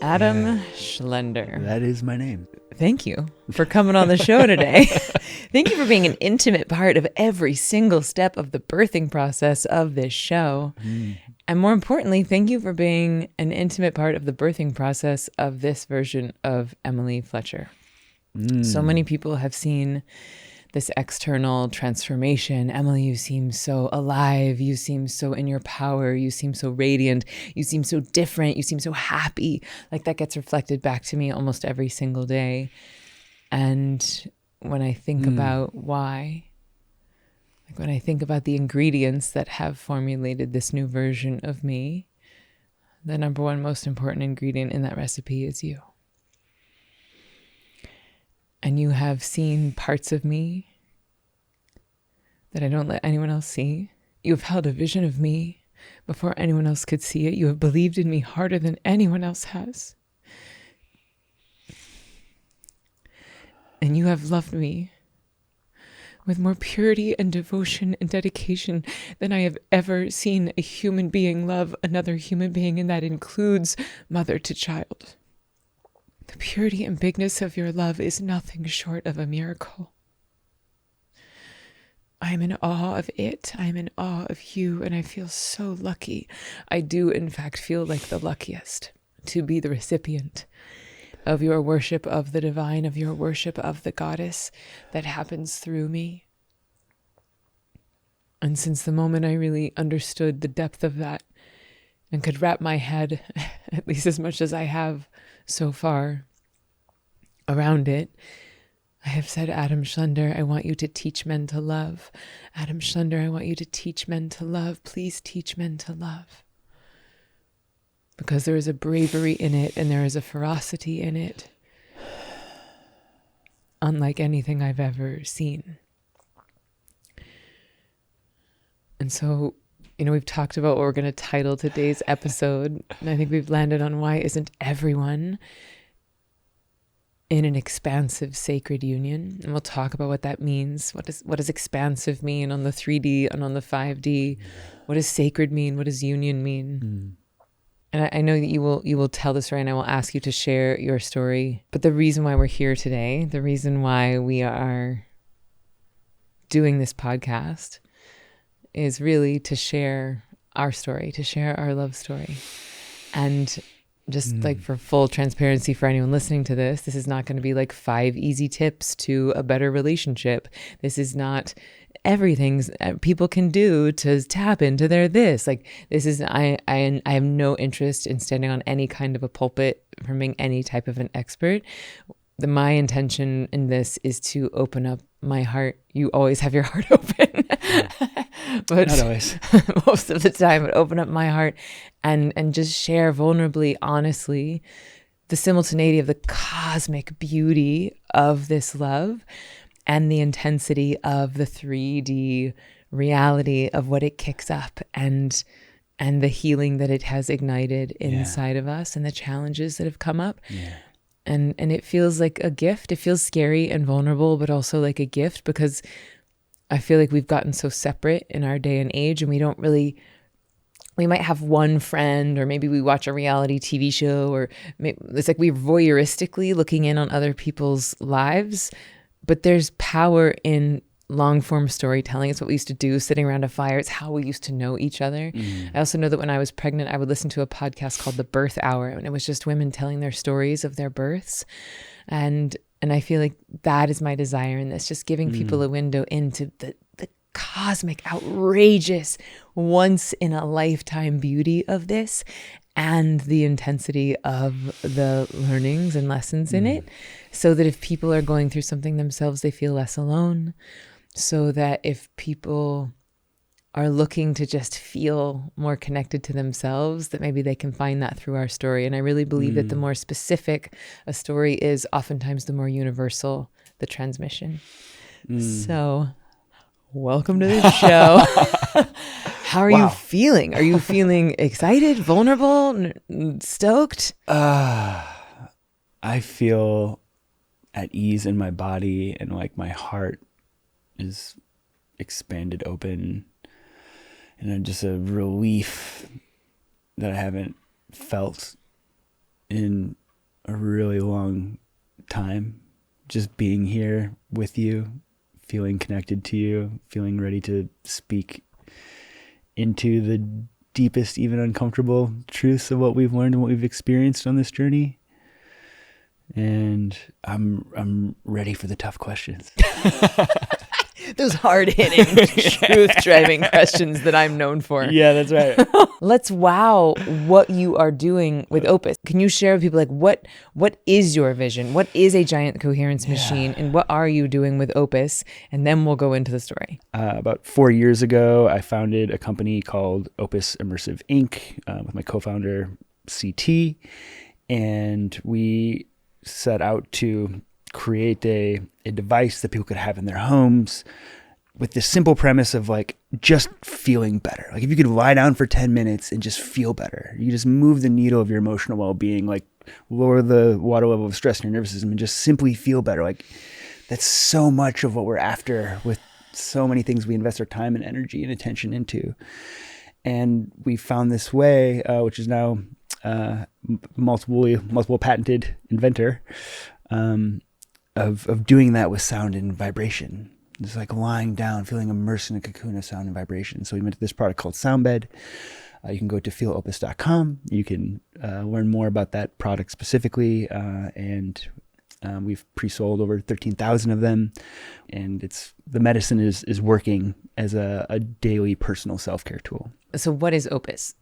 Adam Schlender. That is my name. Thank you for coming on the show today. Thank you for being an intimate part of every single step of the birthing process of this show. And more importantly, thank you for being an intimate part of the birthing process of this version of Emily Fletcher. So many people have seen this external transformation. Emily, you seem so alive. You seem so in your power. You seem so radiant. You seem so different. You seem so happy. Like that gets reflected back to me almost every single day. And when I think about why, like when I think about the ingredients that have formulated this new version of me, the number one most important ingredient in that recipe is you. And you have seen parts of me that I don't let anyone else see. You have held a vision of me before anyone else could see it. You have believed in me harder than anyone else has. And you have loved me with more purity and devotion and dedication than I have ever seen a human being love another human being, and that includes mother to child. The purity and bigness of your love is nothing short of a miracle. I am in awe of it. I am in awe of you, and I feel so lucky. I do, in fact, feel like the luckiest to be the recipient of your worship of the divine, of your worship of the goddess that happens through me. And since the moment I really understood the depth of that and could wrap my head, at least as much as I have so far, around it, I have said, Adam Schlender, I want you to teach men to love. Adam Schlender, I want you to teach men to love. Please teach men to love. Because there is a bravery in it and there is a ferocity in it, unlike anything I've ever seen. And so, we've talked about what we're going to title today's episode, and I think we've landed on why isn't everyone in an expansive sacred union? And we'll talk about what that means. What does expansive mean on the 3D and on the 5D? What does sacred mean? What does union mean? And I know that you will tell the story, and I will ask you to share your story. But the reason why we're here today, the reason why we are doing this podcast, is really to share our story, to share our love story. And just like for full transparency for anyone listening to this is not going to be like 5 easy tips to a better relationship. This is not everything people can do to tap into their this. Like this is, I have no interest in standing on any kind of a pulpit from being any type of an expert. My intention in this is to open up my heart. You always have your heart open. But not always. Most of the time, but open up my heart and just share vulnerably, honestly, the simultaneity of the cosmic beauty of this love and the intensity of the 3D reality of what it kicks up and the healing that it has ignited inside of us and the challenges that have come up. Yeah. And it feels like a gift. It feels scary and vulnerable, but also like a gift, because I feel like we've gotten so separate in our day and age, and we might have one friend, or maybe we watch a reality TV show, or it's like we're voyeuristically looking in on other people's lives, but there's power in long form storytelling. It's what we used to do, sitting around a fire. It's how we used to know each other. I also know that when I was pregnant, I would listen to a podcast called The Birth Hour, and it was just women telling their stories of their births. And I feel like that is my desire in this, just giving people a window into the cosmic, outrageous, once in a lifetime beauty of this, and the intensity of the learnings and lessons in it, so that if people are going through something themselves, they feel less alone. So that if people are looking to just feel more connected to themselves, that maybe they can find that through our story. And I really believe that the more specific a story is, oftentimes the more universal the transmission. So welcome to the show. How are you feeling? Are you feeling excited, vulnerable, stoked? I feel at ease in my body, and like my heart is expanded open. and just a relief that I haven't felt in a really long time. Just being here with you, feeling connected to you, feeling ready to speak into the deepest, even uncomfortable truths of what we've learned and what we've experienced on this journey. And I'm ready for the tough questions. Those hard-hitting, truth-driving questions that I'm known for. Yeah, that's right. Let's wow what you are doing with Opus. Can you share with people like what is your vision? What is a giant coherence machine, and what are you doing with Opus? And then we'll go into the story. About 4 years ago, I founded a company called Opus Immersive Inc. With my co-founder CT, and we set out to create a device that people could have in their homes with this simple premise of like just feeling better. Like if you could lie down for 10 minutes and just feel better, you just move the needle of your emotional well-being, like lower the water level of stress in your nervous system and just simply feel better. Like that's so much of what we're after with so many things we invest our time and energy and attention into. And we found this way, which is now multiple patented inventor, of doing that with sound and vibration. It's like lying down, feeling immersed in a cocoon of sound and vibration. So we invented this product called Soundbed. You can go to feelopus.com. You can learn more about that product specifically. And we've pre-sold over 13,000 of them. And the medicine is working as a daily personal self-care tool. So what is Opus?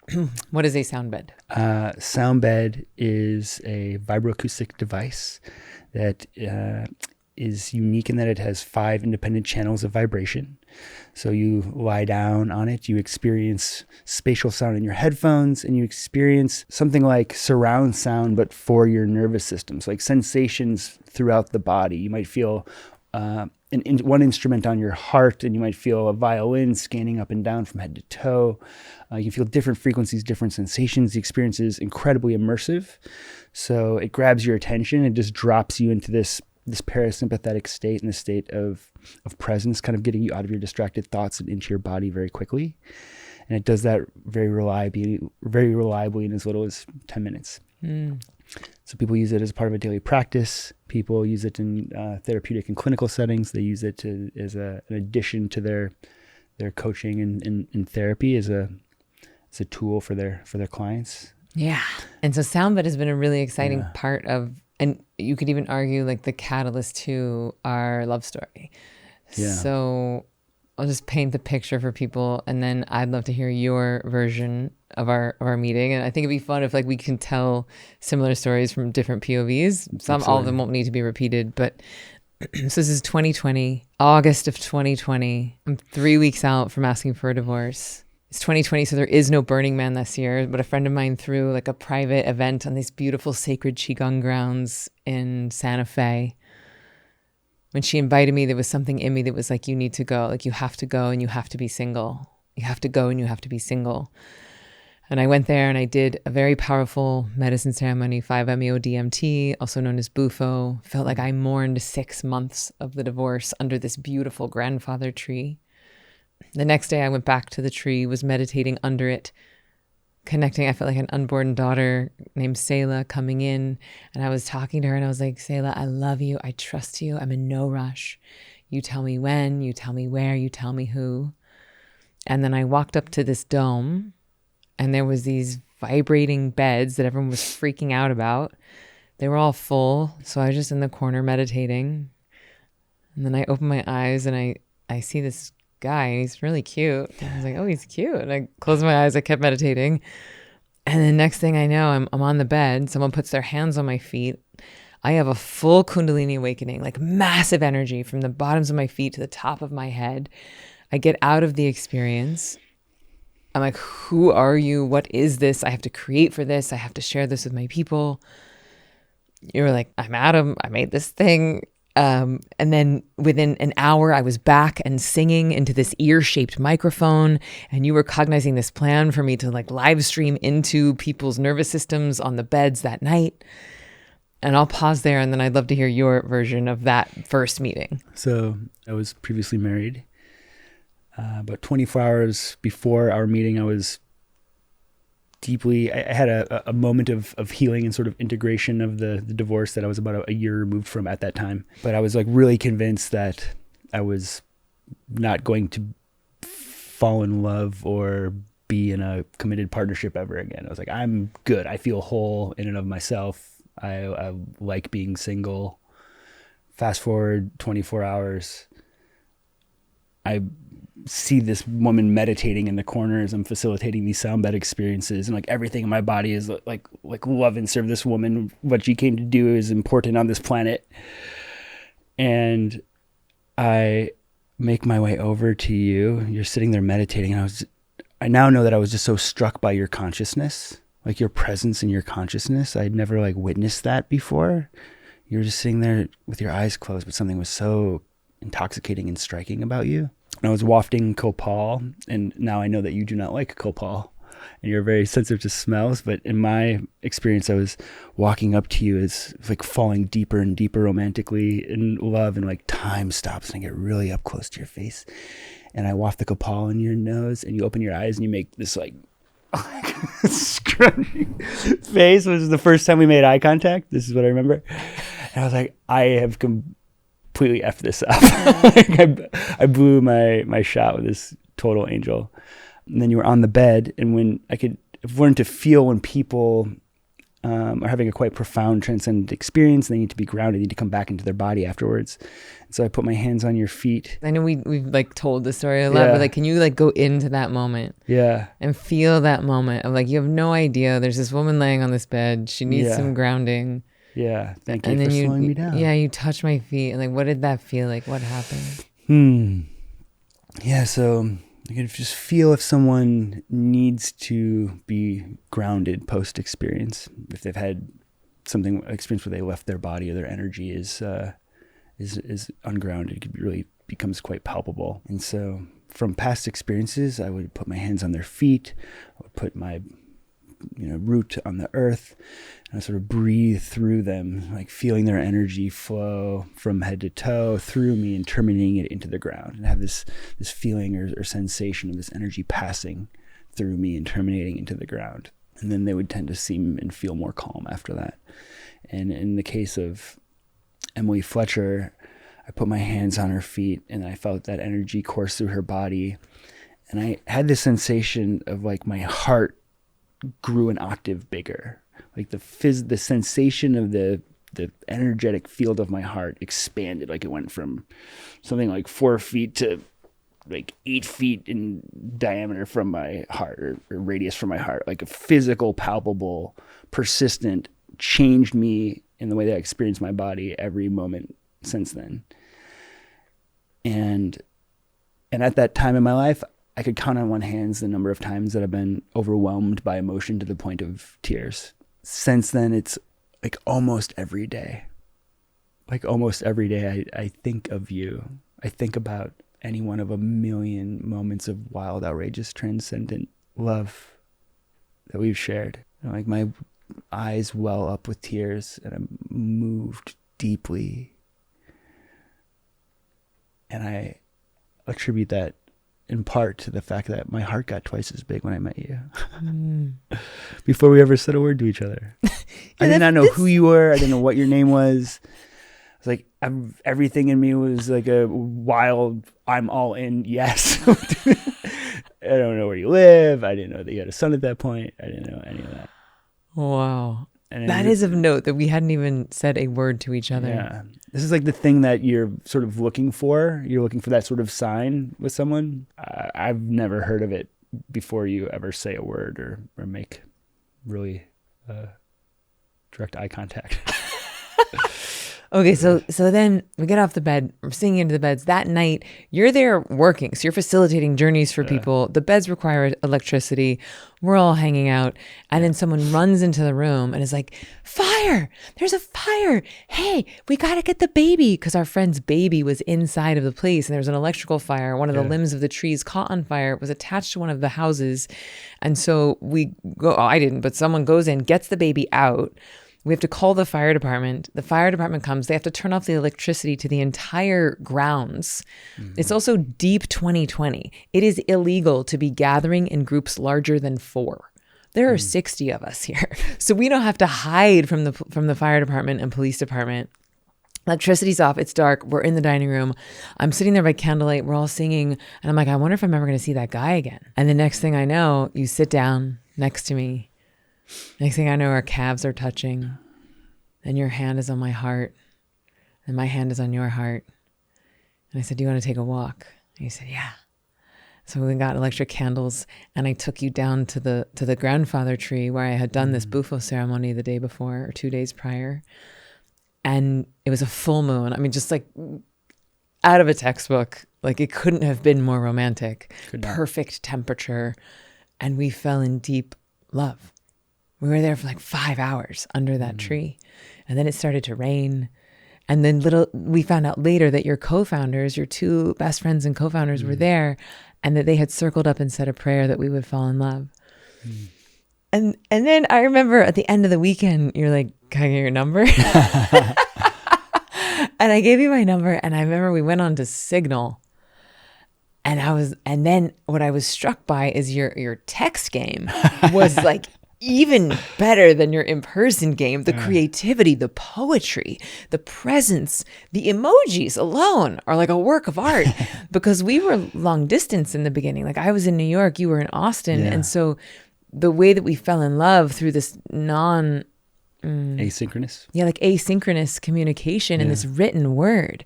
What is a Soundbed? Soundbed is a vibroacoustic device that is unique in that it has 5 independent channels of vibration. So you lie down on it, you experience spatial sound in your headphones, and you experience something like surround sound, but for your nervous system. So like sensations throughout the body. You might feel one instrument on your heart, and you might feel a violin scanning up and down from head to toe. You can feel different frequencies, different sensations. The experience is incredibly immersive. So it grabs your attention and just drops you into this parasympathetic state and the state of presence, kind of getting you out of your distracted thoughts and into your body very quickly. And it does that very reliably in as little as 10 minutes. So people use it as part of a daily practice. People use it in therapeutic and clinical settings. They use it as an addition to their coaching and therapy as a tool for their clients. Yeah. And so Soundbed has been a really exciting part of, and you could even argue like the catalyst to our love story. Yeah. So I'll just paint the picture for people, and then I'd love to hear your version of our meeting. And I think it'd be fun if like we can tell similar stories from different POVs. All of them won't need to be repeated, but so this is 2020, August of 2020. I'm 3 weeks out from asking for a divorce. It's 2020, so there is no Burning Man this year, but a friend of mine threw like a private event on these beautiful sacred Qigong grounds in Santa Fe. When she invited me, there was something in me that was like, you need to go. Like, you have to go and you have to be single. You have to go and you have to be single. And I went there and I did a very powerful medicine ceremony, 5-MeO-DMT, also known as Bufo. Felt like I mourned 6 months of the divorce under this beautiful grandfather tree. The next day I went back to the tree, was meditating under it, connecting. I felt like an unborn daughter named Selah coming in, and I was talking to her and I was like, Selah, I love you. I trust you. I'm in no rush. You tell me when, you tell me where, you tell me who. And then I walked up to this dome and there was these vibrating beds that everyone was freaking out about. They were all full. So I was just in the corner meditating. And then I opened my eyes and I see this guy and he's really cute. And I was like, oh, he's cute. And I closed my eyes. I kept meditating. And the next thing I know, I'm on the bed. Someone puts their hands on my feet. I have a full Kundalini awakening, like massive energy from the bottoms of my feet to the top of my head. I get out of the experience. I'm like, who are you? What is this? I have to create for this. I have to share this with my people. You were like, I'm Adam. I made this thing. And then within an hour, I was back and singing into this ear-shaped microphone, and you were cognizing this plan for me to like live stream into people's nervous systems on the beds that night. And I'll pause there, and then I'd love to hear your version of that first meeting. So I was previously married. About 24 hours before our meeting, I had a moment of healing and sort of integration of the divorce that I was about a year removed from at that time. But I was like really convinced that I was not going to fall in love or be in a committed partnership ever again. I was like, I'm good. I feel whole in and of myself. I like being single. Fast forward 24 hours. I see this woman meditating in the corner as I'm facilitating these sound bed experiences, and like everything in my body is like love and serve this woman. What she came to do is important on this planet. And I make my way over to you. You're sitting there meditating, and I now know that I was just so struck by your consciousness, like your presence in your consciousness. I'd never like witnessed that before. You were just sitting there with your eyes closed, but something was so intoxicating and striking about you. And I was wafting copal, and now I know that you do not like copal, and you're very sensitive to smells. But in my experience, I was walking up to you as like falling deeper and deeper romantically in love, and like time stops and I get really up close to your face, and I waft the copal in your nose, and you open your eyes and you make this like scrunchy face, which is the first time we made eye contact. This is what I remember. And I was like, I have completely effed this up. I blew my shot with this total angel. And then you were on the bed, and I've learned to feel when people are having a quite profound transcendent experience, and they need to be grounded, they need to come back into their body afterwards. And so I put my hands on your feet. I know we've like told the story a lot, but like, can you like go into that moment? Yeah. And feel that moment of like, you have no idea. There's this woman laying on this bed. She needs some grounding. Yeah. Thank you for slowing me down. Yeah. You touch my feet. And like, what did that feel like? What happened? Yeah. So you can just feel if someone needs to be grounded post experience, if they've had experience where they left their body or their energy is ungrounded. It really becomes quite palpable. And so from past experiences, I would put my hands on their feet. I would put my root on the earth, and I sort of breathe through them, like feeling their energy flow from head to toe through me and terminating it into the ground, and have this feeling or sensation of this energy passing through me and terminating into the ground. And then they would tend to seem and feel more calm after that. And in the case of Emily Fletcher, I put my hands on her feet, and I felt that energy course through her body, and I had this sensation of like my heart grew an octave bigger, like the sensation of the energetic field of my heart expanded, like it went from something like 4 feet to like 8 feet in diameter from my heart, or radius from my heart. Like a physical, palpable, persistent changed me in the way that I experienced my body every moment since then. And at that time in my life, I could count on one hand the number of times that I've been overwhelmed by emotion to the point of tears. Since then, it's like almost every day. Like almost every day, I think of you. I think about any one of a million moments of wild, outrageous, transcendent love that we've shared. Like my eyes well up with tears, and I'm moved deeply. And I attribute that in part to the fact that my heart got twice as big when I met you. Before we ever said a word to each other. I did not know who you were. I didn't know what your name was. I was like, everything in me was like a wild, I'm all in, yes. I don't know where you live. I didn't know that you had a son at that point. I didn't know any of that. Wow. And that is of note that we hadn't even said a word to each other. Yeah. This is like the thing that you're sort of looking for. You're looking for that sort of sign with someone. I've never heard of it before you ever say a word or make really direct eye contact. Okay, so then we get off the bed, we're singing into the beds. That night, you're there working, so you're facilitating journeys for people. The beds require electricity. We're all hanging out, and then someone runs into the room and is like, fire! There's a fire! Hey, we gotta get the baby! Because our friend's baby was inside of the place, and there was an electrical fire. One of the limbs of the trees caught on fire. It was attached to one of the houses. And so we go, I didn't, but someone goes in, gets the baby out. We have to call the fire department. The fire department comes. They have to turn off the electricity to the entire grounds. It's also deep 2020. It is illegal to be gathering in groups larger than 4. There are 60 of us here. So we don't have to hide from the fire department and police department. Electricity's off. It's dark. We're in the dining room. I'm sitting there by candlelight. We're all singing. And I'm like, I wonder if I'm ever going to see that guy again. And the next thing I know, you sit down next to me. Next thing I know, our calves are touching. And your hand is on my heart. And my hand is on your heart. And I said, do you want to take a walk? And you said, yeah. So we got electric candles, and I took you down to the grandfather tree where I had done this bufo ceremony the day before or 2 days prior. And it was a full moon. I mean, just like out of a textbook. Like it couldn't have been more romantic. Perfect temperature. And we fell in deep love. We were there for like 5 hours under that tree. And then it started to rain. And then we found out later that your co-founders, your 2 best friends and co-founders were there, and that they had circled up and said a prayer that we would fall in love. And then I remember at the end of the weekend, you're like, can I get your number? And I gave you my number, and I remember we went on to Signal. And then what I was struck by is your text game was like even better than your in-person game. The creativity, the poetry, the presence, the emojis alone are like a work of art because we were long distance in the beginning. Like I was in New York, you were in Austin. And so the way that we fell in love through this asynchronous. Yeah, like asynchronous communication in this written word.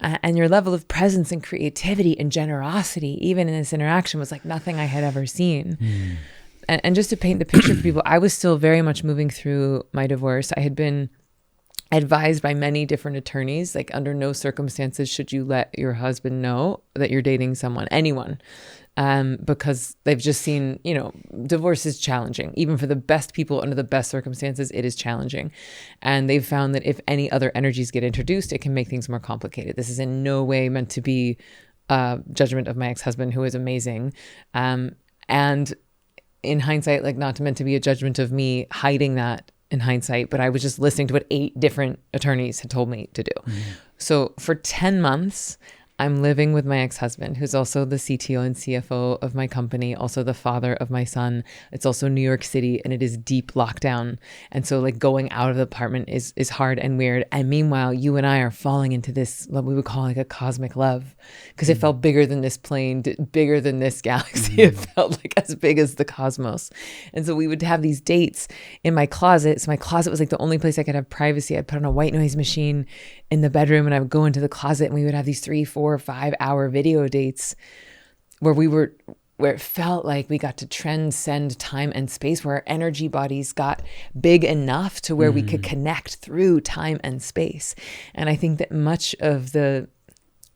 And your level of presence and creativity and generosity, even in this interaction, was like nothing I had ever seen. And just to paint the picture for people, I was still very much moving through my divorce. I had been advised by many different attorneys, like under no circumstances should you let your husband know that you're dating someone, anyone, because they've just seen, divorce is challenging. Even for the best people under the best circumstances, it is challenging. And they've found that if any other energies get introduced, it can make things more complicated. This is in no way meant to be a judgment of my ex-husband, who is amazing. And in hindsight, like not meant to be a judgment of me hiding that in hindsight, but I was just listening to what 8 different attorneys had told me to do. So for 10 months, I'm living with my ex-husband, who's also the CTO and CFO of my company, also the father of my son. It's also New York City, and it is deep lockdown. And so like going out of the apartment is hard and weird. And meanwhile, you and I are falling into this, what we would call like a cosmic love, because it felt bigger than this plane, bigger than this galaxy. It felt like as big as the cosmos. And so we would have these dates in my closet. So my closet was like the only place I could have privacy. I'd put on a white noise machine in the bedroom, and I would go into the closet, and we would have these 3, 4, 5 hour video dates where it felt like we got to transcend time and space, where our energy bodies got big enough to where we could connect through time and space. And I think that much of the,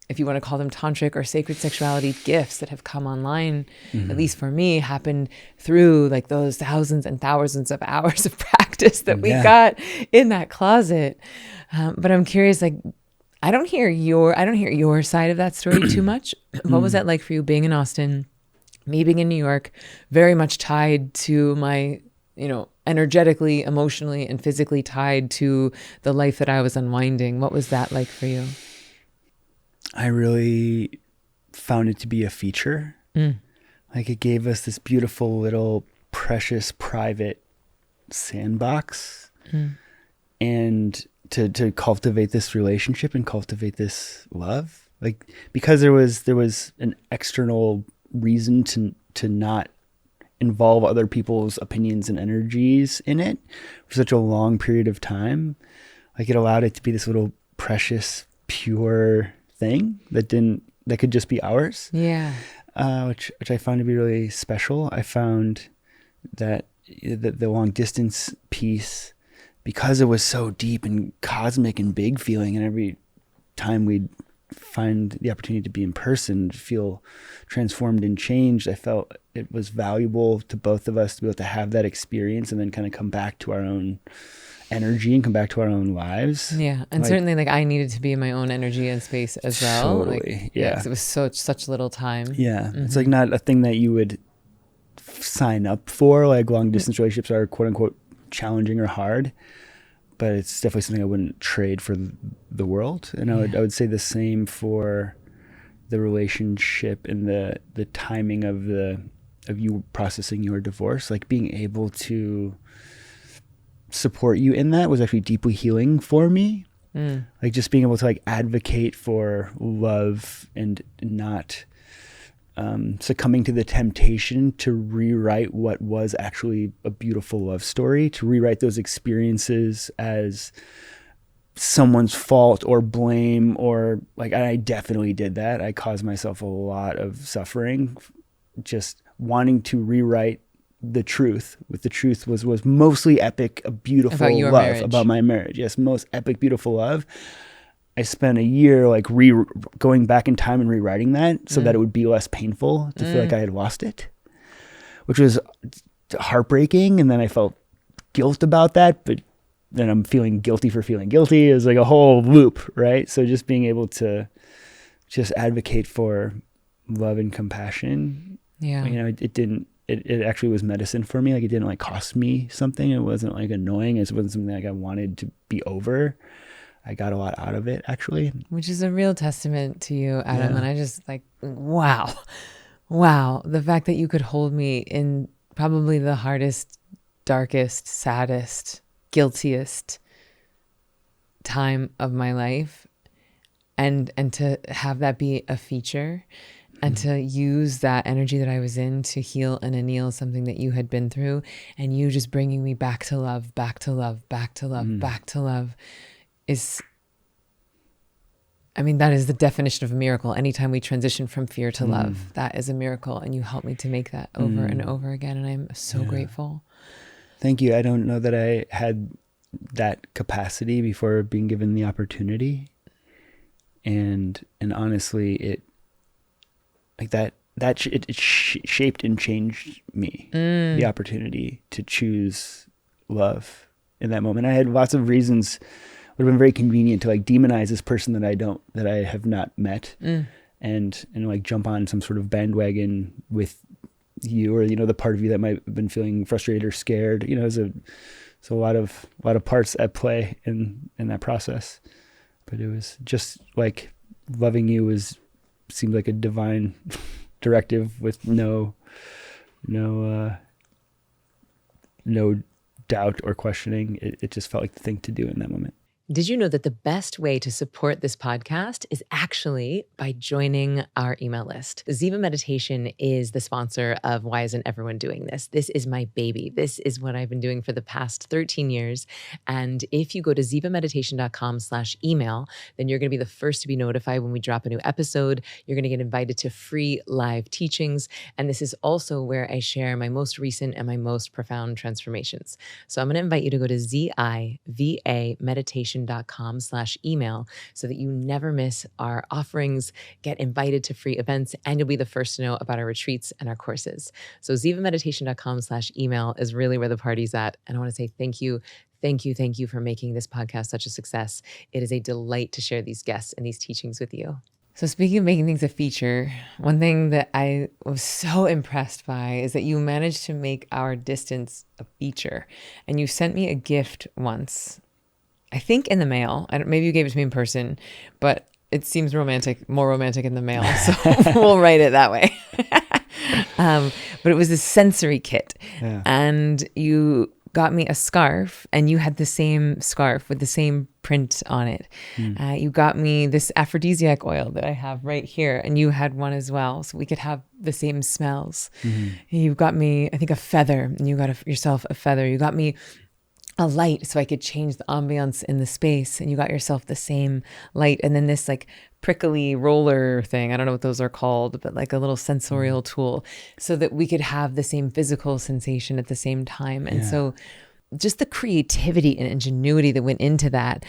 if you want to call them tantric or sacred sexuality gifts that have come online, at least for me, happened through like those thousands and thousands of hours of practice that we got in that closet. But I'm curious, like, I don't hear your side of that story too much. What was that like for you being in Austin, me being in New York, very much tied to my, energetically, emotionally, and physically tied to the life that I was unwinding? What was that like for you? I really found it to be a feature. Like it gave us this beautiful little precious private sandbox. And to cultivate this relationship and cultivate this love, like because there was an external reason to not involve other people's opinions and energies in it for such a long period of time. Like it allowed it to be this little precious, pure thing that could just be ours. Which I found to be really special. I found that the long distance piece, because it was so deep and cosmic and big feeling, and every time we'd find the opportunity to be in person, to feel transformed and changed, I felt it was valuable to both of us to be able to have that experience and then kind of come back to our own energy and come back to our own lives. Yeah. And certainly like I needed to be in my own energy and space as well. Totally. Because it was such little time. Yeah. It's like not a thing that you would sign up for. Like long distance relationships are quote unquote challenging or hard. but it's definitely something I wouldn't trade for the world. And I would say the same for the relationship and the timing of you processing your divorce. Like being able to support you in that was actually deeply healing for me. Like just being able to like advocate for love and not succumbing to the temptation to rewrite what was actually a beautiful love story, to rewrite those experiences as someone's fault or blame, or like, I definitely did that. I caused myself a lot of suffering just wanting to rewrite the truth. With the truth was mostly epic, a beautiful about your love marriage. About my marriage. Yes, most epic, beautiful love. I spent a year like going back in time and rewriting that so that it would be less painful to feel like I had lost it, which was heartbreaking. And then I felt guilt about that, but then I'm feeling guilty for feeling guilty. It was like a whole loop, right? So just being able to just advocate for love and compassion, it actually was medicine for me. Like it didn't like cost me something. It wasn't like annoying. It wasn't something like I wanted to be over. I got a lot out of it, actually. Which is a real testament to you, Adam. And I just like, wow. The fact that you could hold me in probably the hardest, darkest, saddest, guiltiest time of my life, and to have that be a feature, and to use that energy that I was in to heal and anneal something that you had been through, and you just bringing me back to love, back to love, back to love, back to love. That is the definition of a miracle. Anytime we transition from fear to love, that is a miracle. And you helped me to make that over and over again. And I'm so grateful. Thank you. I don't know that I had that capacity before being given the opportunity. And honestly, it shaped and changed me, the opportunity to choose love in that moment. I had lots of reasons. Would have been very convenient to like demonize this person that I have not met, and like jump on some sort of bandwagon with you, or the part of you that might have been feeling frustrated or scared. There's a lot of parts at play in that process. But it was just like loving you seemed like a divine directive with no doubt or questioning. It just felt like the thing to do in that moment. Did you know that the best way to support this podcast is actually by joining our email list? Ziva Meditation is the sponsor of Why Isn't Everyone Doing This? This is my baby. This is what I've been doing for the past 13 years. And if you go to zivameditation.com/email, then you're going to be the first to be notified when we drop a new episode. You're going to get invited to free live teachings. And this is also where I share my most recent and my most profound transformations. So I'm going to invite you to go to zivameditation.com/email so that you never miss our offerings, get invited to free events, and you'll be the first to know about our retreats and our courses. So zivameditation.com/email is really where the party's at. And I want to say thank you. Thank you for making this podcast such a success. It is a delight to share these guests and these teachings with you. So speaking of making things a feature, one thing that I was so impressed by is that you managed to make our distance a feature. And you sent me a gift once, I think in the mail. Maybe you gave it to me in person, but it seems more romantic in the mail. So we'll write it that way. But it was a sensory kit. Yeah. And you got me a scarf, and you had the same scarf with the same print on it. You got me this aphrodisiac oil that I have right here, and you had one as well, so we could have the same smells. You got me, I think, a feather, and you got yourself a feather. You got me a light so I could change the ambiance in the space, and you got yourself the same light. And then this like prickly roller thing, I don't know what those are called, but like a little sensorial tool so that we could have the same physical sensation at the same time. And so just the creativity and ingenuity that went into that.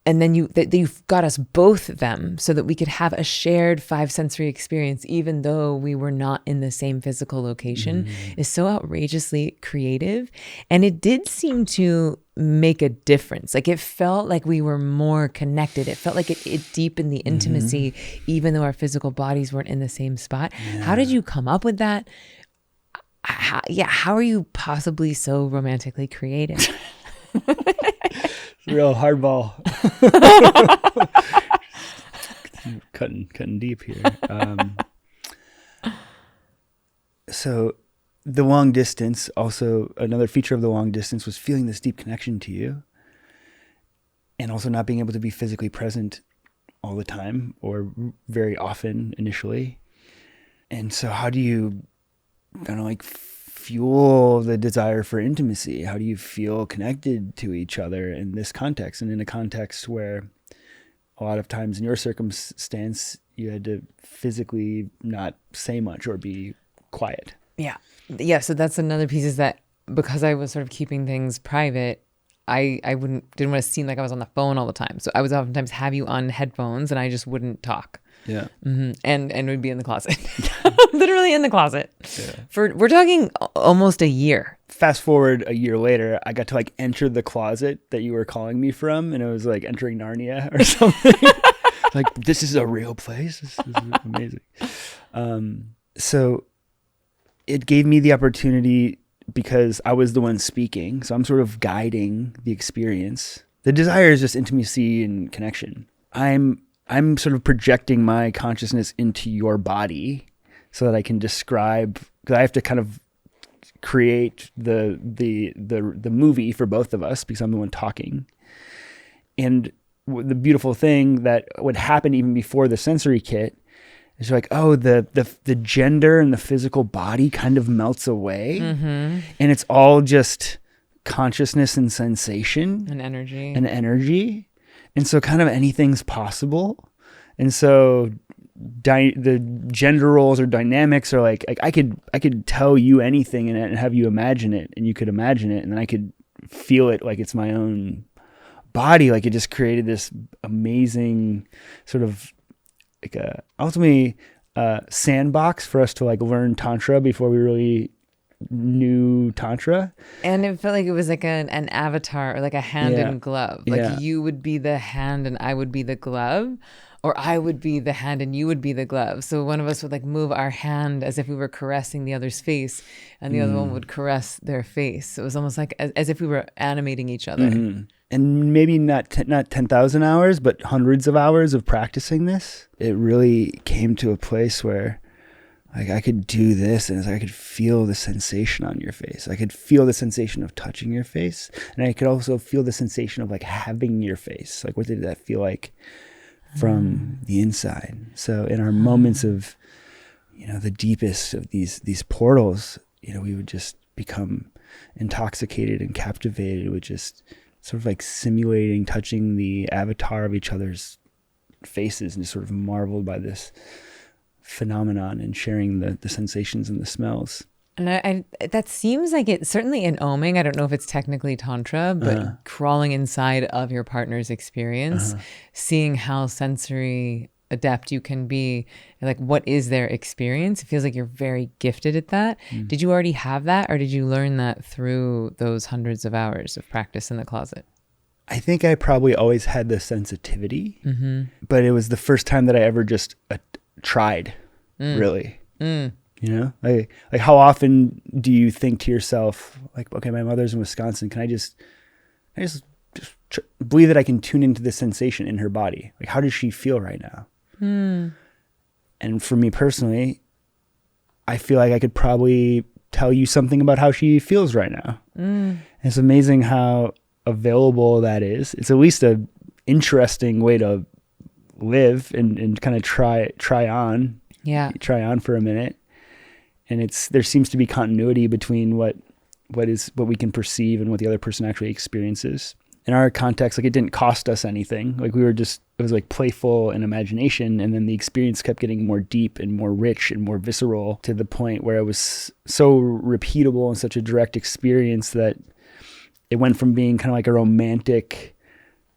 And then you've got us both of them so that we could have a shared 5 sensory experience, even though we were not in the same physical location, is so outrageously creative. And it did seem to make a difference. Like it felt like we were more connected. It felt like it deepened the intimacy, even though our physical bodies weren't in the same spot. Yeah. How did you come up with that? How are you possibly so romantically creative? real hardball. cutting deep here. So the long distance, also another feature of the long distance was feeling this deep connection to you, and also not being able to be physically present all the time or very often initially. And so how do you kind of like fuel the desire for intimacy? How do you feel connected to each other in this context, and in a context where a lot of times in your circumstance you had to physically not say much or be quiet? Yeah, so that's another piece, is that because I was sort of keeping things private, I didn't want to seem like I was on the phone all the time. So I would oftentimes have you on headphones and I just wouldn't talk. Yeah. And we'd be in the closet. Literally in the closet. Yeah. We're talking almost a year. Fast forward a year later, I got to like enter the closet that you were calling me from, and it was like entering Narnia or something. Like, this is a real place. This is amazing. So it gave me the opportunity, because I was the one speaking, so I'm sort of guiding the experience. The desire is just intimacy and connection. I'm sort of projecting my consciousness into your body so that I can describe, because I have to kind of create the movie for both of us, because I'm the one talking. And the beautiful thing that would happen even before the sensory kit is you're like, oh, the gender and the physical body kind of melts away, and it's all just consciousness and sensation and energy. And so kind of anything's possible. And so the gender roles or dynamics are like I could tell you anything in it and have you imagine it, and you could imagine it, and then I could feel it like it's my own body. Like, it just created this amazing sort of like ultimately sandbox for us to like learn Tantra before we really knew Tantra. And it felt like it was like an avatar, or like a hand in glove. Like you would be the hand and I would be the glove, or I would be the hand and you would be the glove. So one of us would like move our hand as if we were caressing the other's face, and the other one would caress their face. It was almost like as if we were animating each other. Mm-hmm. And maybe not 10,000 hours, but hundreds of hours of practicing this. It really came to a place where like I could do this, and it's like I could feel the sensation on your face. I could feel the sensation of touching your face, and I could also feel the sensation of like having your face. Like, what did that feel like from the inside? So in our moments of, the deepest of these portals, we would just become intoxicated and captivated with just sort of like simulating touching the avatar of each other's faces, and just sort of marveled by this phenomenon and sharing the sensations and the smells. And I that seems like it's certainly in oming. I don't know if it's technically Tantra, but crawling inside of your partner's experience, seeing how sensory adept you can be, and like what is their experience. It feels like you're very gifted at that. Did you already have that, or did you learn that through those hundreds of hours of practice in the closet? I think I probably always had the sensitivity, but it was the first time that I ever just tried, really. Like how often do you think to yourself, like, okay, my mother's in Wisconsin, can I just believe that I can tune into the sensation in her body? Like, how does she feel right now? And for me personally, I feel like I could probably tell you something about how she feels right now. It's amazing how available that is. It's at least a interesting way to live and kind of try on for a minute. And there seems to be continuity between what we can perceive and what the other person actually experiences. In our context, like, it didn't cost us anything. Like, it was like playful and imagination. And then the experience kept getting more deep and more rich and more visceral, to the point where it was so repeatable and such a direct experience that it went from being kind of like a romantic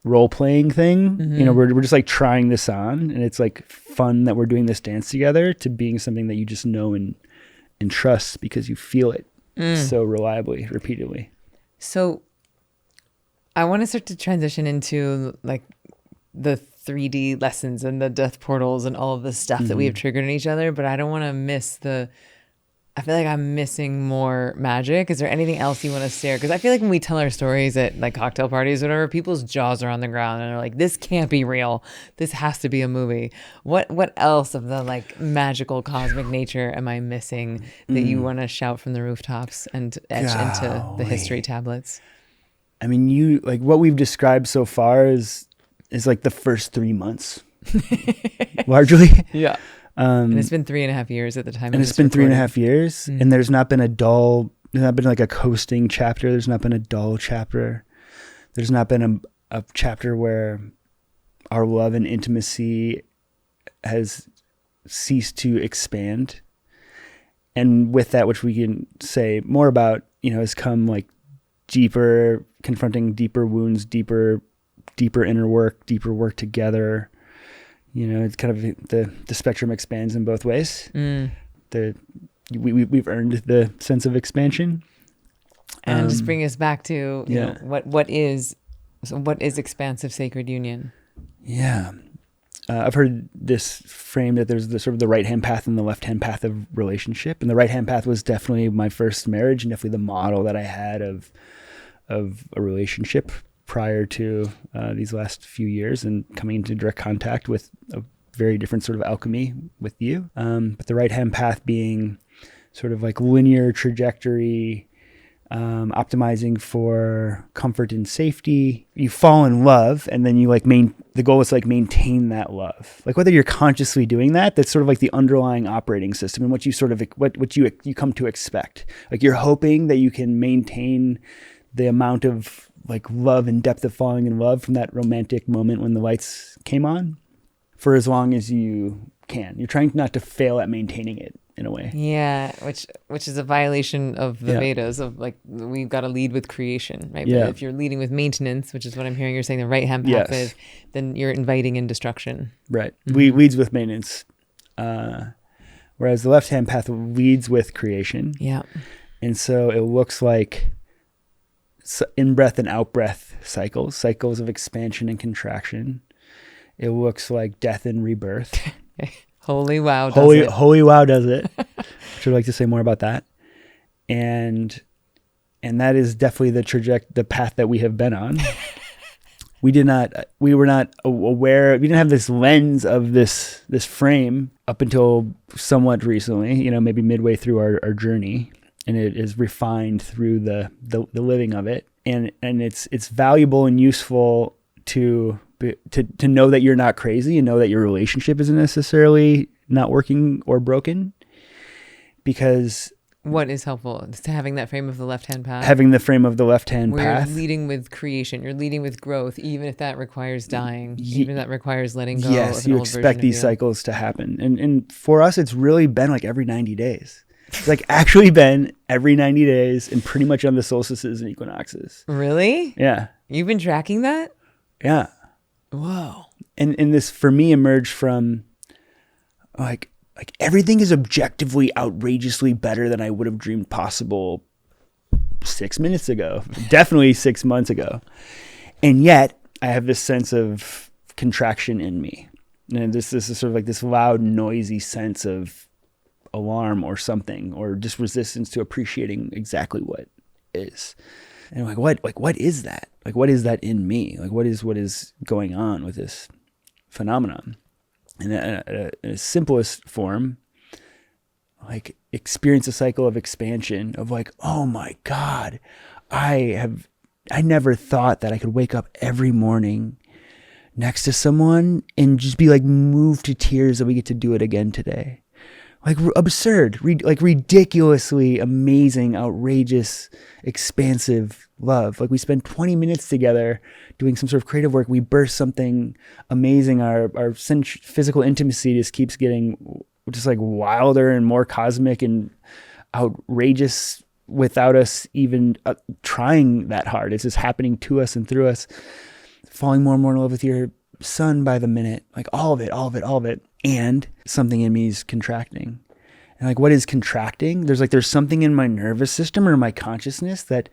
role-playing thing. We're just like trying this on, and it's like fun that we're doing this dance together, to being something that you just know and trust because you feel it so reliably, repeatedly. So I want to start to transition into like the 3D lessons and the death portals and all of the stuff that we have triggered in each other, but I don't want to miss the I feel like I'm missing more magic. Is there anything else you want to share? Because I feel like when we tell our stories at like cocktail parties or whatever, people's jaws are on the ground and they're like, this can't be real. This has to be a movie. What else of the like magical cosmic nature am I missing that you want to shout from the rooftops and etch into the history tablets? I mean, you like what we've described so far is like the first 3 months, largely. Yeah. And it's been 3.5 years at the time. And it's been 3.5 years, and there's not been like a coasting chapter. There's not been a dull chapter. There's not been a chapter where our love and intimacy has ceased to expand. And with that, which we can say more about, has come like confronting deeper wounds, deeper inner work, deeper work together. It's kind of the spectrum expands in both ways. We've earned the sense of expansion. And just bring us back to what is expansive sacred union? Yeah. I've heard this frame that there's the sort of the right-hand path and the left-hand path of relationship. And the right-hand path was definitely my first marriage and definitely the model that I had of a relationship prior to these last few years and coming into direct contact with a very different sort of alchemy with you. But the right-hand path being sort of like linear trajectory, optimizing for comfort and safety. You fall in love and then you the goal is to like maintain that love. Like whether you're consciously doing that, that's sort of like the underlying operating system and what you sort of, what you come to expect. Like you're hoping that you can maintain the amount of like love and depth of falling in love from that romantic moment when the lights came on for as long as you can. You're trying not to fail at maintaining it in a way. Yeah, which is a violation of the Vedas of like, we've got to lead with creation, right? Yeah. But if you're leading with maintenance, which is what I'm hearing you're saying the right-hand path is, then you're inviting in destruction. Right. Leads with maintenance. Whereas the left-hand path leads with creation. Yeah. And so it looks like in-breath and out-breath cycles of expansion and contraction. It looks like death and rebirth. Holy wow does it. Holy wow does it. Would you like to say more about that? And that is definitely the path that we have been on. We were not aware, we didn't have this lens of this frame up until somewhat recently, maybe midway through our journey. And it is refined through the living of it. And it's valuable and useful to know that you're not crazy and know that your relationship isn't necessarily not working or broken. Because what is helpful to having that frame of the left-hand path? Having the frame of the left-hand path. You're leading with creation. You're leading with growth, even if that requires dying, even if that requires letting go. Yes, you expect these cycles to happen. And for us, it's really been like every 90 days. It's like actually been every 90 days and pretty much on the solstices and equinoxes. Really? Yeah. You've been tracking that? Yeah. Whoa. And this for me emerged from like everything is objectively outrageously better than I would have dreamed possible 6 minutes ago, definitely 6 months ago. And yet I have this sense of contraction in me. And this is sort of like this loud, noisy sense of alarm or something, or just resistance to appreciating exactly what is. And I'm like, what is that? Like, what is that in me? Like, what is going on with this phenomenon? And in a simplest form, like experience a cycle of expansion of like, oh my God, I never thought that I could wake up every morning next to someone and just be like moved to tears that we get to do it again today. Like absurd, like ridiculously amazing, outrageous, expansive love. Like we spend 20 minutes together doing some sort of creative work. We burst something amazing. Our physical intimacy just keeps getting just like wilder and more cosmic and outrageous without us even trying that hard. It's just happening to us and through us. Falling more and more in love with your son by the minute, like all of it. And something in me is contracting. And like, what is contracting? There's something in my nervous system or my consciousness that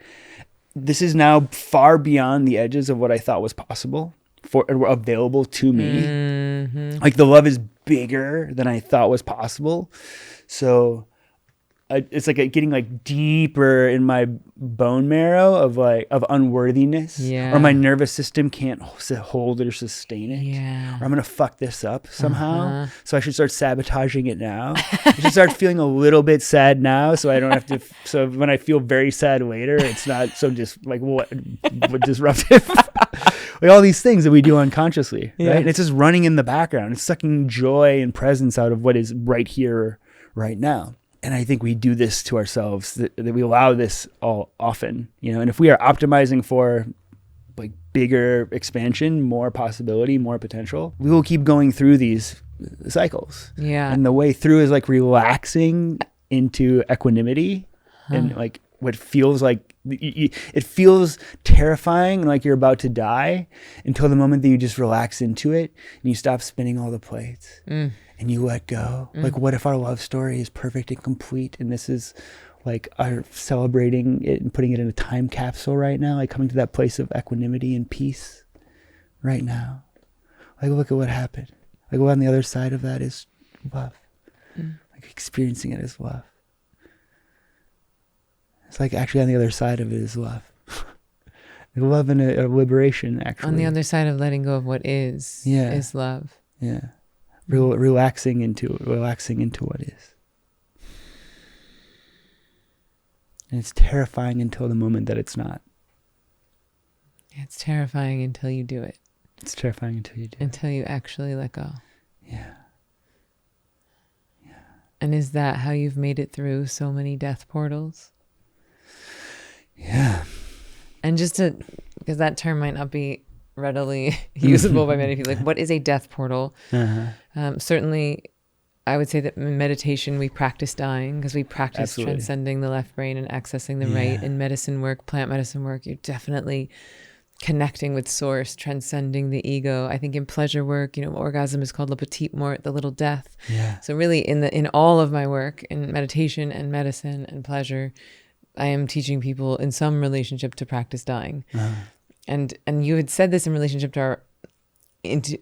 this is now far beyond the edges of what I thought was possible or available to me. Mm-hmm. Like the love is bigger than I thought was possible. So it's like getting like deeper in my bone marrow of unworthiness, Yeah. or my nervous system can't hold it or sustain it, Yeah. or I'm gonna fuck this up somehow. So I should start sabotaging it now. I should start feeling a little bit sad now, so I don't have to. So when I feel very sad later, it's not so just like what disruptive. Like all these things that we do unconsciously, right? And it's just running in the background. It's sucking joy and presence out of what is right here, right now. And I think we do this to ourselves, that we allow this all often, and if we are optimizing for like bigger expansion, more possibility, more potential, we will keep going through these cycles. Yeah. And the way through is like relaxing into equanimity and like what feels like, it feels terrifying, like you're about to die, until the moment that you just relax into it and you stop spinning all the plates. And you let go. Like, what if our love story is perfect and complete, and this is like our celebrating it and putting it in a time capsule right now, like coming to that place of equanimity and peace right now. Like, look at what happened. Like, what on the other side of that is love. Like, experiencing it as love. It's like actually on the other side of it is love. Like love and a liberation, actually. On the other side of letting go of what is love. Yeah. Relaxing into what is. And it's terrifying until the moment that it's not. It's terrifying until you do it. It's terrifying until you do it. Until you actually let go. Yeah. And is that how you've made it through so many death portals? Yeah. And because that term might not be readily usable by many people. Like, what is a death portal? Certainly, I would say that in meditation, we practice dying, because we practice transcending the left brain and accessing the right. In medicine work, plant medicine work, you're definitely connecting with source, transcending the ego. I think in pleasure work, orgasm is called le petit mort, the little death. Yeah. So really in all of my work, in meditation and medicine and pleasure, I am teaching people in some relationship to practice dying. And you had said this in relationship to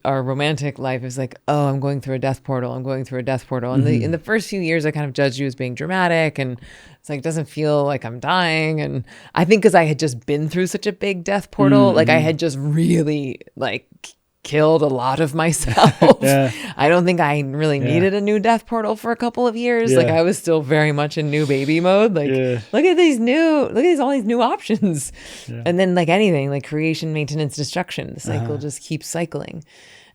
our romantic life. It was like, oh, I'm going through a death portal. And in the first few years, I kind of judged you as being dramatic, and it's like, it doesn't feel like I'm dying. And I think because I had just been through such a big death portal, like I had just really like killed a lot of myself. I don't think I really needed a new death portal for a couple of years. Like I was still very much in new baby mode. Like look at all these new options. And then like anything, like creation, maintenance, destruction, the cycle just keeps cycling.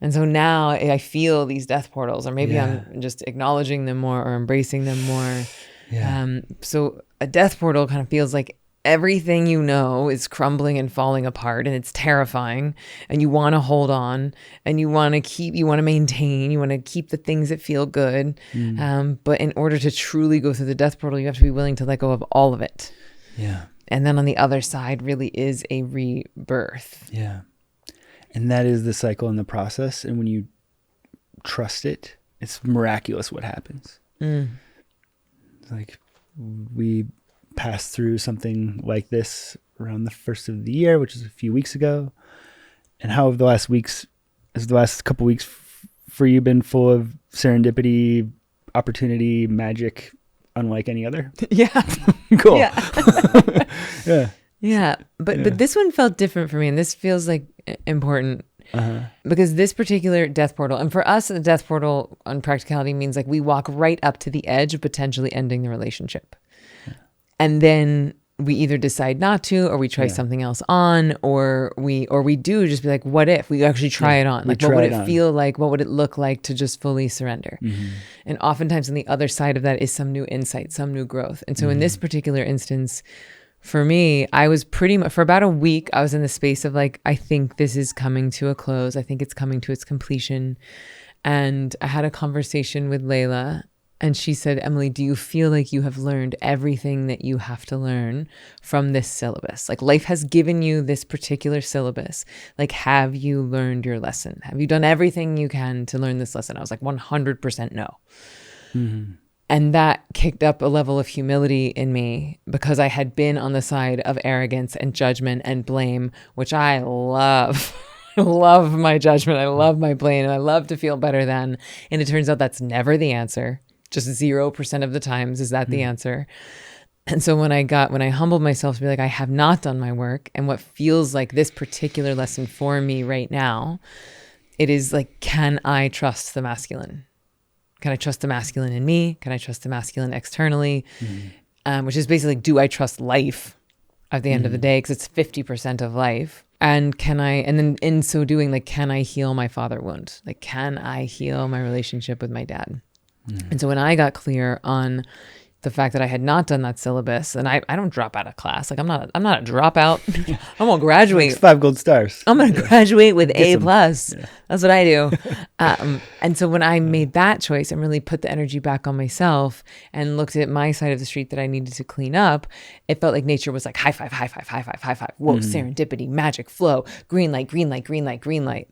And so now I feel these death portals, or maybe I'm just acknowledging them more or embracing them more. So a death portal kind of feels like everything is crumbling and falling apart, and it's terrifying, and you want to hold on, and you want to maintain, you want to keep the things that feel good. But in order to truly go through the death portal, you have to be willing to let go of all of it. Yeah. And then on the other side really is a rebirth. Yeah. And that is the cycle and the process. And when you trust it, it's miraculous what happens. It's like we passed through something like this around the first of the year, which is a few weeks ago. And how have the last couple weeks for you been full of serendipity, opportunity, magic, unlike any other? Yeah. Cool. Yeah. Yeah. But this one felt different for me, and this feels like important. Because this particular death portal, and for us, the death portal on practicality means like we walk right up to the edge of potentially ending the relationship. And then we either decide not to, or we try something else on, or we do just be like, what if we actually try it on? Like, what would it feel like? What would it look like to just fully surrender? And oftentimes on the other side of that is some new insight, some new growth. And so in this particular instance, for me, I was pretty much, for about a week, I was in the space of like, I think this is coming to a close. I think it's coming to its completion. And I had a conversation with Layla, and she said, Emily, do you feel like you have learned everything that you have to learn from this syllabus? Like, life has given you this particular syllabus. Like, have you learned your lesson? Have you done everything you can to learn this lesson? I was like, 100% no. And that kicked up a level of humility in me, because I had been on the side of arrogance and judgment and blame, which I love. I love my judgment. I love my blame. And I love to feel better than. And it turns out that's never the answer. just 0% of the times is that the answer. And so when I humbled myself to be like, I have not done my work, and what feels like this particular lesson for me right now, it is like, can I trust the masculine? Can I trust the masculine in me? Can I trust the masculine externally? Which is basically, do I trust life at the end of the day? Because it's 50% of life. And then in so doing, like, can I heal my father wound? Like, can I heal my relationship with my dad? And so when I got clear on the fact that I had not done that syllabus, and I don't drop out of class. Like, I'm not a dropout. I'm gonna graduate. It's 5 gold stars. I'm gonna graduate with A+. Yeah. That's what I do. And so when I made that choice and really put the energy back on myself and looked at my side of the street that I needed to clean up, it felt like nature was like, high five, high five, high five, high five. Whoa, serendipity, magic, flow, green light, green light, green light, green light.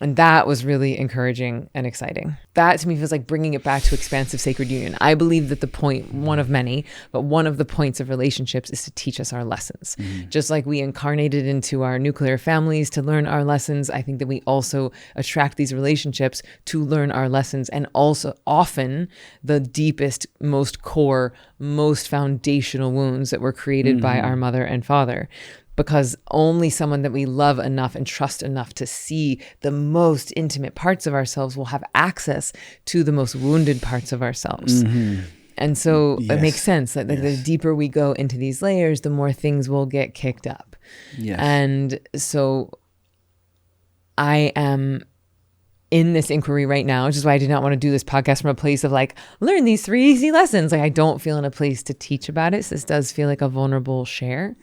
And that was really encouraging and exciting. That to me feels like bringing it back to expansive sacred union. I believe that the point, one of many, but one of the points of relationships is to teach us our lessons. Just like we incarnated into our nuclear families to learn our lessons, I think that we also attract these relationships to learn our lessons, and also often the deepest, most core, most foundational wounds that were created by our mother and father. Because only someone that we love enough and trust enough to see the most intimate parts of ourselves will have access to the most wounded parts of ourselves. And so it makes sense that the deeper we go into these layers, the more things will get kicked up. And so I am in this inquiry right now, which is why I did not want to do this podcast from a place of like, learn these 3 easy lessons. Like, I don't feel in a place to teach about it. So this does feel like a vulnerable share.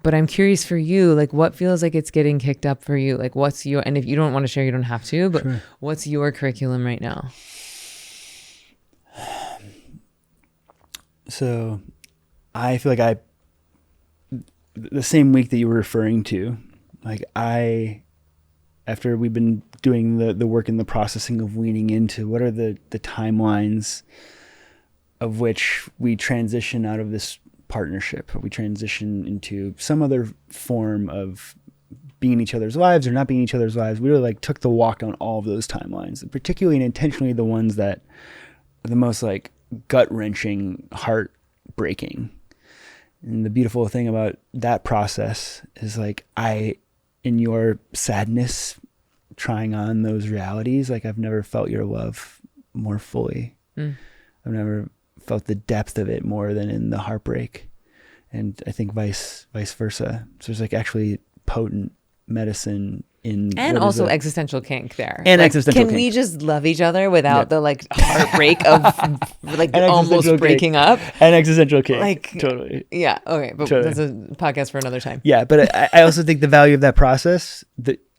But I'm curious for you, like, what feels like it's getting kicked up for you? Like, what's your, and if you don't want to share, you don't have to, but what's your curriculum right now? So I feel like the same week that you were referring to, like after we've been doing the work and the processing of weaning into what are the timelines of which we transition out of this partnership, we transition into some other form of being in each other's lives or not being in each other's lives. We really like took the walk on all of those timelines, and particularly and intentionally the ones that are the most like gut-wrenching, heart-breaking. And the beautiful thing about that process is like in your sadness, trying on those realities, like I've never felt your love more fully. I've never felt the depth of it more than in the heartbreak. And I think vice versa. So there's like actually potent medicine in, and also existential kink there. And like, existential can kink. we just love each other without the like heartbreak of like almost breaking up? And existential kink. Like, totally. Yeah. Okay. But that's a podcast for another time. Yeah. But I also think the value of that process,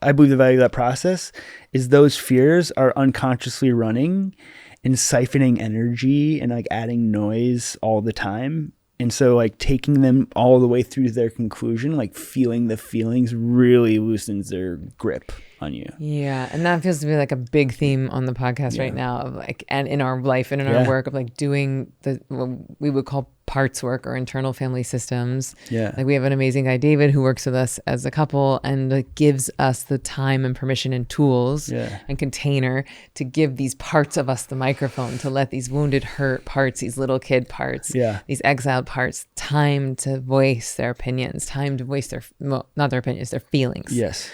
I believe the value of that process is those fears are unconsciously running and siphoning energy and like adding noise all the time. And so like taking them all the way through to their conclusion, like feeling the feelings really loosens their grip on you. Yeah. And that feels to be like a big theme on the podcast right now of like, and in our life and in our work of like doing what we would call parts work or internal family systems. Yeah. Like we have an amazing guy, David, who works with us as a couple and like gives us the time and permission and tools and container to give these parts of us the microphone, to let these wounded, hurt parts, these little kid parts, these exiled parts, time to voice their opinions, time to voice not their opinions, their feelings. Yes.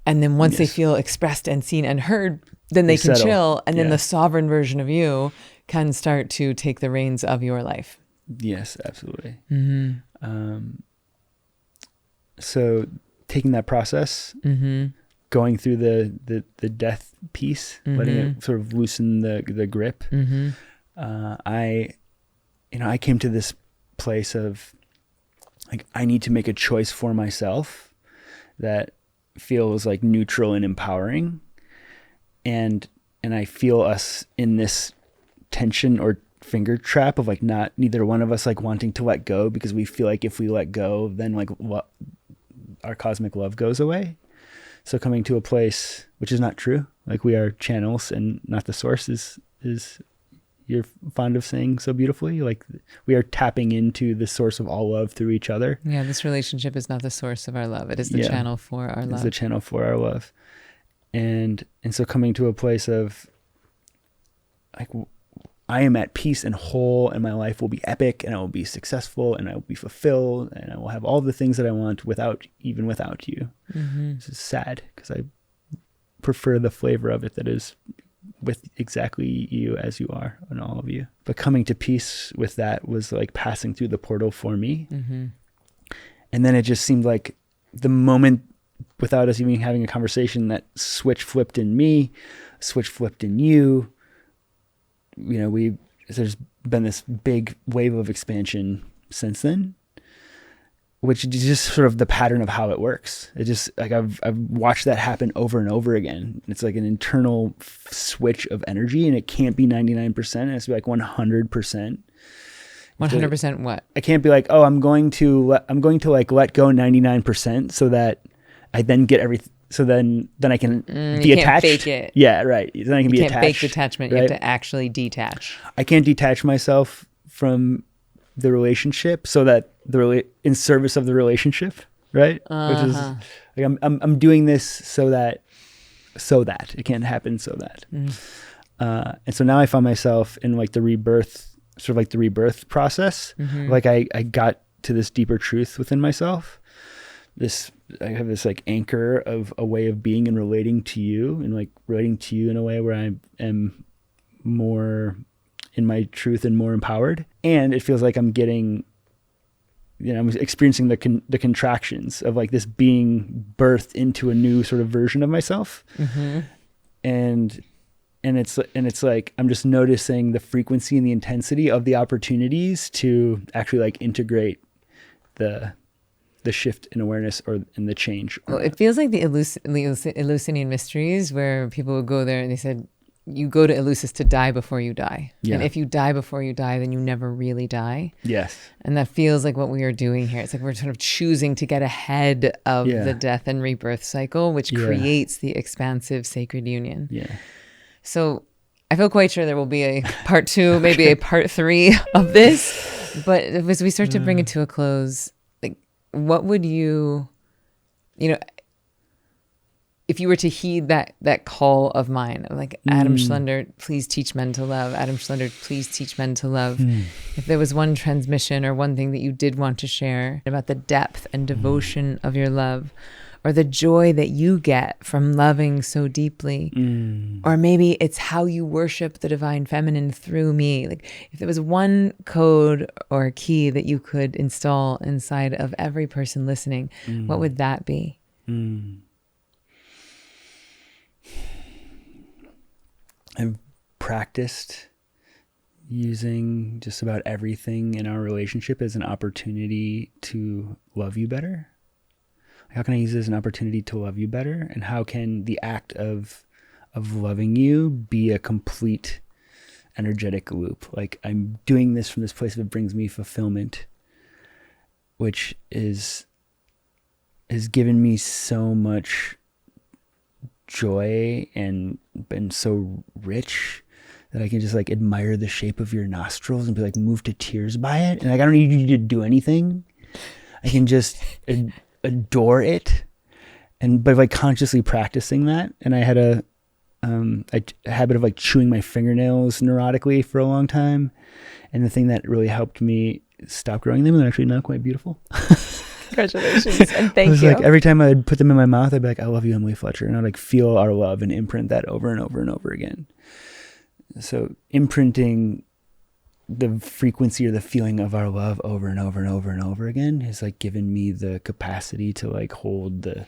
And then once they feel expressed and seen and heard, then they can chill. And then the sovereign version of you can start to take the reins of your life. Yes, absolutely. So taking that process, going through the death piece, letting it sort of loosen the grip. I came to this place of like, I need to make a choice for myself that feels like neutral and empowering. And I feel us in this tension or finger trap of like neither one of us like wanting to let go, because we feel like if we let go, then like what our cosmic love goes away. So coming to a place which is not true, like we are channels and not the source, is you're fond of saying so beautifully, like we are tapping into the source of all love through each other. Yeah, this relationship is not the source of our love. It is the channel for our love. It's the channel for our love. And so coming to a place of like, I am at peace and whole, and my life will be epic, and I will be successful, and I will be fulfilled, and I will have all the things that I want without you. This is sad because I prefer the flavor of it that is with exactly you as you are, and all of you. But coming to peace with that was like passing through the portal for me. And then it just seemed like the moment, without us even having a conversation, that switch flipped in me, switch flipped in you. You know, there's been this big wave of expansion since then, which is just sort of the pattern of how it works. It just like I've watched that happen over and over again. It's like an internal switch of energy, and it can't be 99%. It has to be like 100%. 100% what? I can't be like, oh, I'm going to like let go 99% so that I then get everything. So then I can be attached. Fake it. Yeah, right. Then I can be attached. You can't fake detachment. Right? You have to actually detach. I can't detach myself from the relationship so that in service of the relationship, right? Which is like I'm doing this so that it can't happen so that. And so now I find myself in like the rebirth, sort of like the rebirth process. Like I got to this deeper truth within myself. I have this like anchor of a way of being and relating to you, and like relating to you in a way where I am more in my truth and more empowered. And it feels like I'm getting, you know, I'm experiencing the contractions of like this being birthed into a new sort of version of myself. And it's like I'm just noticing the frequency and the intensity of the opportunities to actually like integrate the shift in awareness or in the change. Well, it feels like the Eleusinian mysteries, where people would go there and they said, you go to Eleusis to die before you die. Yeah. And if you die before you die, then you never really die. Yes. And that feels like what we are doing here. It's like we're sort of choosing to get ahead of the death and rebirth cycle, which creates the expansive sacred union. Yeah. So I feel quite sure there will be a part 2, maybe a part 3 of this. But as we start to bring it to a close, what would you know, if you were to heed that call of mine, of like, Adam Schlender, please teach men to love. Adam Schlender, please teach men to love. If there was one transmission or one thing that you did want to share about the depth and devotion of your love, or the joy that you get from loving so deeply, or maybe it's how you worship the divine feminine through me. Like, if there was one code or key that you could install inside of every person listening, what would that be? I've practiced using just about everything in our relationship as an opportunity to love you better. How can I use it as an opportunity to love you better? And how can the act of loving you be a complete energetic loop? Like, I'm doing this from this place that brings me fulfillment, which has given me so much joy and been so rich that I can just like admire the shape of your nostrils and be like moved to tears by it. And like, I don't need you to do anything. I can just adore it. And by like consciously practicing that, and I had a habit of like chewing my fingernails neurotically for a long time, and the thing that really helped me stop growing them, they're actually now quite beautiful. Congratulations and thank you. Like every time I'd put them in my mouth, I'd be like, I love you, Emily Fletcher, and I'd like feel our love and imprint that over and over and over again. So imprinting the frequency or the feeling of our love over and over and over and over again has like given me the capacity to like hold the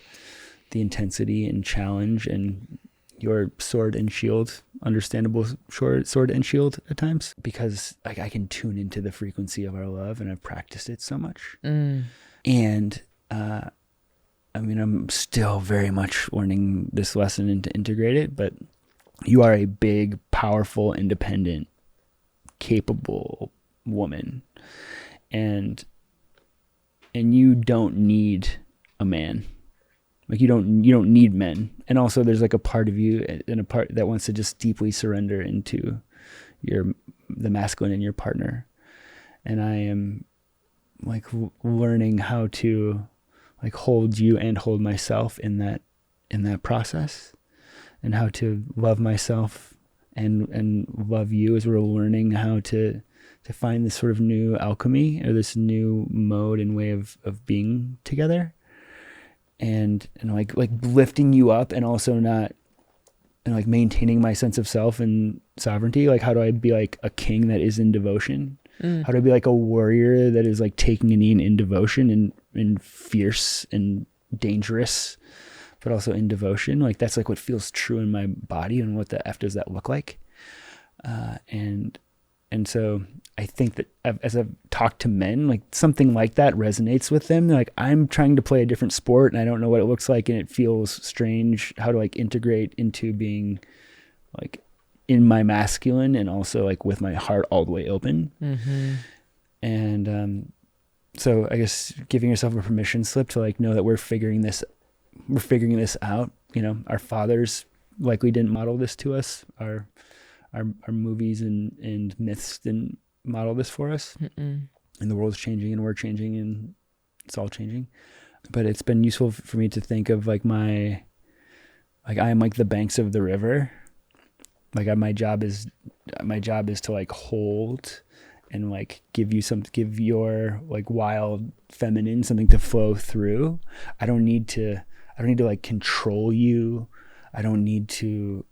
intensity and challenge and your sword and shield, understandable sword and shield at times, because like I can tune into the frequency of our love, and I've practiced it so much. And I mean, I'm still very much learning this lesson and to integrate it, but you are a big, powerful, independent, capable woman, and you don't need a man. Like you don't need men. And also there's like a part of you and a part that wants to just deeply surrender into the masculine in your partner. And I am like learning how to like hold you and hold myself in that process, and how to love myself and love you as we're learning how to find this sort of new alchemy or this new mode and way of being together, and like lifting you up and also not, and like maintaining my sense of self and sovereignty. Like, how do I be like a king that is in devotion? How do I be like a warrior that is like taking a knee in devotion and fierce and dangerous, but also in devotion? Like, that's like what feels true in my body, and what the F does that look like? And so I think that as I've talked to men, like something like that resonates with them. They're like, I'm trying to play a different sport and I don't know what it looks like, and it feels strange how to like integrate into being like in my masculine and also like with my heart all the way open. And so I guess giving yourself a permission slip to like know that we're figuring this out. You know, our fathers likely didn't model this to us. Our movies and myths didn't model this for us. And the world's changing and we're changing and it's all changing. But it's been useful for me to think of like I am like the banks of the river. Like my job is to like hold and like give your like wild feminine something to flow through. I don't need to like control you. I don't need to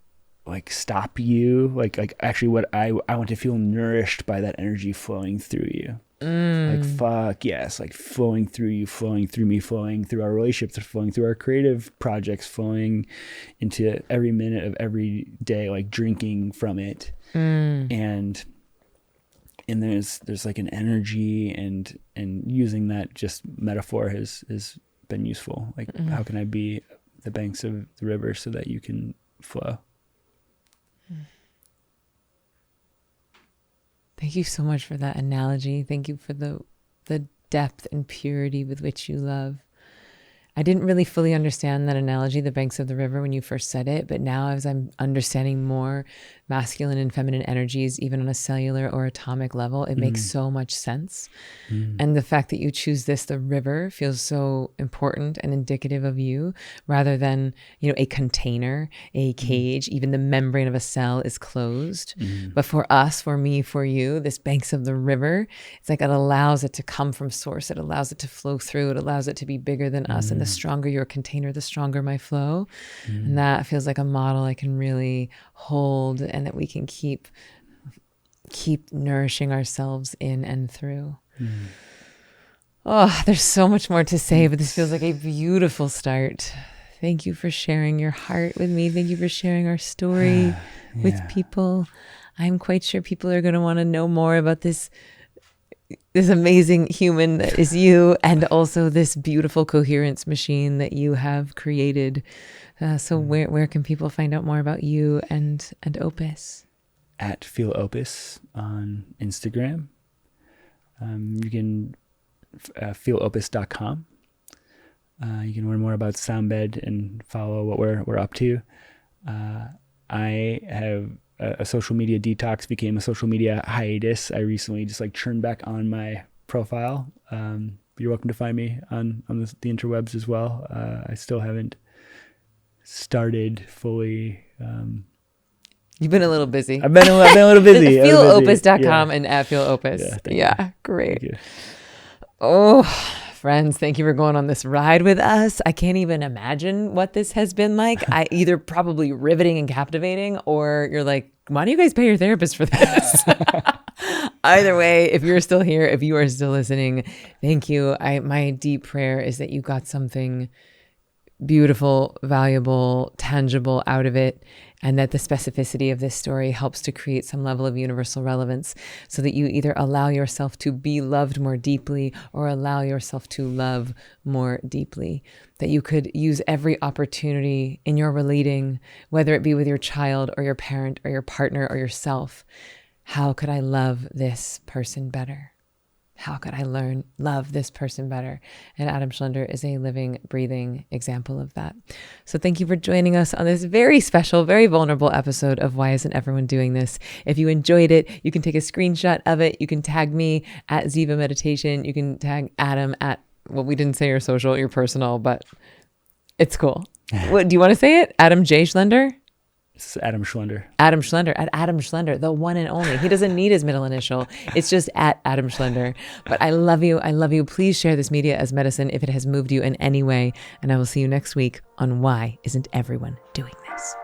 like stop you. Like actually what I want to feel nourished by that energy flowing through you. Like, fuck yes, like flowing through you, flowing through me, flowing through our relationships, flowing through our creative projects, flowing into every minute of every day, like drinking from it. And there's like an energy and using that just metaphor has been useful. Like, how can I be the banks of the river so that you can flow? Thank you so much for that analogy. Thank you for the depth and purity with which you love. I didn't really fully understand that analogy, the banks of the river, when you first said it, but now as I'm understanding more masculine and feminine energies, even on a cellular or atomic level, it makes so much sense. And the fact that you choose this, the river, feels so important and indicative of you, rather than, you know, a container, a cage. Even the membrane of a cell is closed. But for us, for me, for you, this banks of the river, it's like it allows it to come from source. It allows it to flow through. It allows it to be bigger than us. And the stronger your container, the stronger my flow. And that feels like a model I can really hold, and that we can keep nourishing ourselves in and through. Oh, there's so much more to say, but this feels like a beautiful start. Thank you for sharing your heart with me. Thank you for sharing our story with people. I'm quite sure people are going to want to know more about this amazing human that is you, and also this beautiful coherence machine that you have created. So where can people find out more about you and Opus? At Feel Opus on Instagram. You can feelopus.com. You can learn more about Soundbed and follow what we're up to. I have a social media detox, became a social media hiatus. I recently just like churned back on my profile. You're welcome to find me on the interwebs as well. I still haven't started fully. You've been a little busy. I've been a little busy. Feelopus.com and at Feelopus. Yeah, great. Oh, friends, thank you for going on this ride with us. I can't even imagine what this has been like. Either probably riveting and captivating, or you're like, why don't you guys pay your therapist for this? Either way, if you're still here, if you are still listening, thank you. My deep prayer is that you got something beautiful, valuable, tangible out of it, and that the specificity of this story helps to create some level of universal relevance, so that you either allow yourself to be loved more deeply or allow yourself to love more deeply. That you could use every opportunity in your relating, whether it be with your child or your parent or your partner or yourself. How could I love this person better? How could I love this person better? And Adam Schlender is a living, breathing example of that. So thank you for joining us on this very special, very vulnerable episode of Why Isn't Everyone Doing This? If you enjoyed it, you can take a screenshot of it. You can tag me at Ziva Meditation. You can tag Adam at, well, we didn't say your social, your personal, but it's cool. What do you want to say it? Adam J. Schlender? It's Adam Schlender. Adam Schlender, at Adam Schlender, the one and only. He doesn't need his middle initial. It's just at Adam Schlender. But I love you. I love you. Please share this media as medicine if it has moved you in any way. And I will see you next week on Why Isn't Everyone Doing This?